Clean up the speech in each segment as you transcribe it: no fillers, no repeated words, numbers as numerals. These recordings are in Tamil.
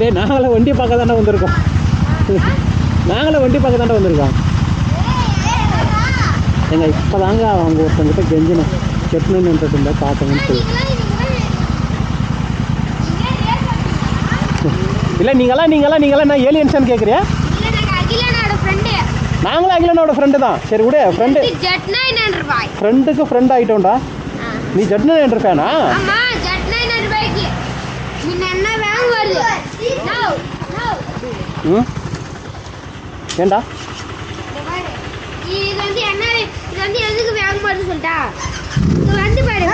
டேய் நாங்களும் வண்டி பார்க்க தானே வந்திருக்கோம். நாங்களும் வண்டி பார்க்க தானே வந்திருக்கோம். எங்க இப்போ தாங்க அவங்க ஒருத்தங்கிட்ட கெஞ்சினோம் செட்னன்றது இல்லை பார்த்தோம்னு சொல்லி. இல்லை நீங்களாம் நான் ஏலியன்ஸான்னு கேட்குறியா? நாங்களும் அகிலனோட ஃப்ரெண்டு தான். சரி விடு ஃப்ரெண்டு. ஃப்ரெண்டுக்கு ஃப்ரெண்ட் ஆகிட்டோம்டா. நீ ஜட்னா என்ற ஃபேனா? ம் ஏண்டா இது வந்து என்ன இது வந்து எதுக்கு வேக மாட்டேன்னு சொல்லிட்டா இது வந்து பாரு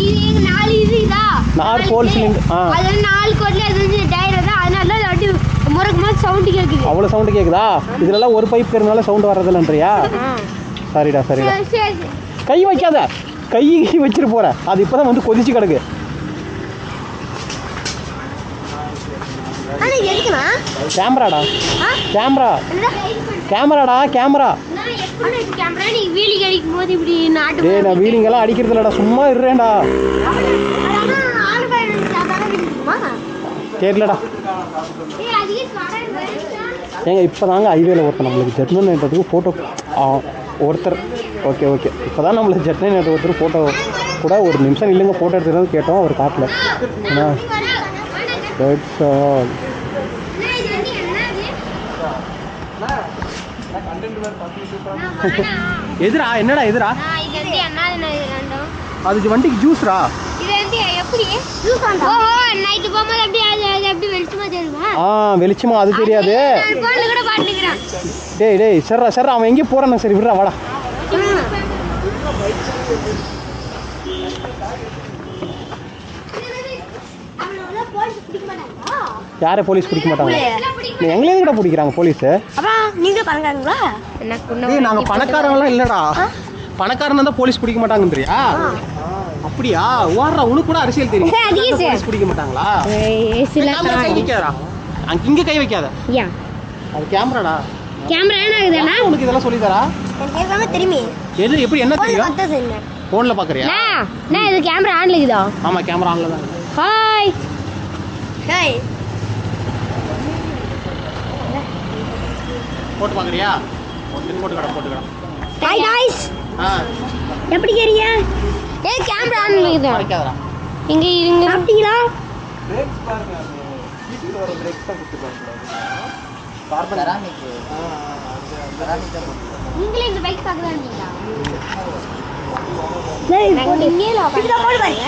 இது 4 இதுதா 4 போல் சிலிண்டர். அது 4 கோட்ல இது வந்து டயர் தான். அதனால தான் அப்படி முறக்குமா சவுண்ட் கேக்குது. அவ்வளோ சவுண்ட் கேக்குதா? இதுலலாம் ஒரு பைப் இருக்கறனால சவுண்ட் வரதில்லன்றியா? சரிடா. கை வைக்காத. கை வச்சிட்டு போற. அது இப்பதான் வந்து கொதிச்சு கிடக்கு. அண்ணா எதுக்குமா? கேமராடா. கேமரா. நான் எப்படி கேமரா நீ வீலிங் அடிக்கும் போது இப்படி நாட்டு டேய் நான் வீலிங் எல்லாம் அடிக்கிறது இல்லடா. சும்மா இருறேன்டா. அண்ணா ஆளு பையன் சாதாரண வீலிங்குமா? தெரியலடா. ஏய் அதுக்கு ஸ்வாடர் வரேன்டா. ஏங்க இப்போதாங்க ஹைவேல ஒருத்தர் நம்மளுக்கு ஜெட்மன் நேட்டத்துக்கு ஃபோட்டோ ஒருத்தர் ஓகே இப்போ தான் நம்மளுக்கு ஜெட்மன் நேட்டர் ஒருத்தர் ஃபோட்டோ கூட ஒரு நிமிஷம் இல்லைங்க ஃபோட்டோ எடுத்துகிட்டு கேட்டோம். அவர் காட்டல. ஏன்னா தட்ஸ் ஆல். எதுரா என்னடா எதுரா? இது வந்து என்னது கண்டோம். அது வண்டிக்கு ஜூஸ்ரா. இது வந்து எப்படி ஜூஸ் ஆண்டா? ஓ நைட் போகும்போது அப்படியே அது அப்படியே வெளிச்சமா தெரியுமா? வெளிச்சமா அது தெரியாது. நான் போன்ல கூட பாத்துக்கறேன். டேய் சர்ரா அவன் எங்க போறானே. சரி விடுறா வாடா. அவளோட போலீஸ் பிடிக்க மாட்டாங்களா? யாரே போலீஸ் பிடிக்க மாட்டாங்க? எங்களே கூட பிடிக்கிறாங்க போலீஸ். அப்பா நீங்க பணக்காரங்களா? டேய் நாங்க பணக்காரங்களா இல்லடா. பணக்காரனா தான் போலீஸ் பிடிக்க மாட்டாங்கன்றியா? அப்படியா? ஓடுறா உனக்கு கூட அரசியல் தெரியும். போலீஸ் பிடிக்க மாட்டாங்களா? கை வைக்காதடா. இங்க கை வைக்காத. யா அது கேமராடா. கேமரா என்ன ஆகுதுனா? உனக்கு இதெல்லாம் சொல்லி தரா? எனக்கு எல்லாமே தெரியுமே. எது எப்படி என்ன தெரியும்? பார்த்தது இல்ல. போன்ல பாக்குறியா? நான் இது கேமரா ஆன்ல இருக்குதா? ஆமா கேமரா ஆன்ல தான். ஹாய் போட்டு பாக்குறியா? போட்டுக்கடா. Hi guys. எப்படி இருக்கீங்க? ஏய் கேமரா ஆன்ல இருக்குதா? வைக்காதடா. இங்க இருங்க. சாப்பிட்டீங்களா? பிரேக்ஸ் பாருங்க. வீட்டுல வர பிரேக்ஸ் தான் குத்து பாருங்க. Carbon ceramic. நீங்களே இந்த பைக் பார்க்க தான் வந்தீங்களா? சரி போடு. இங்கேல போடு பாருங்க.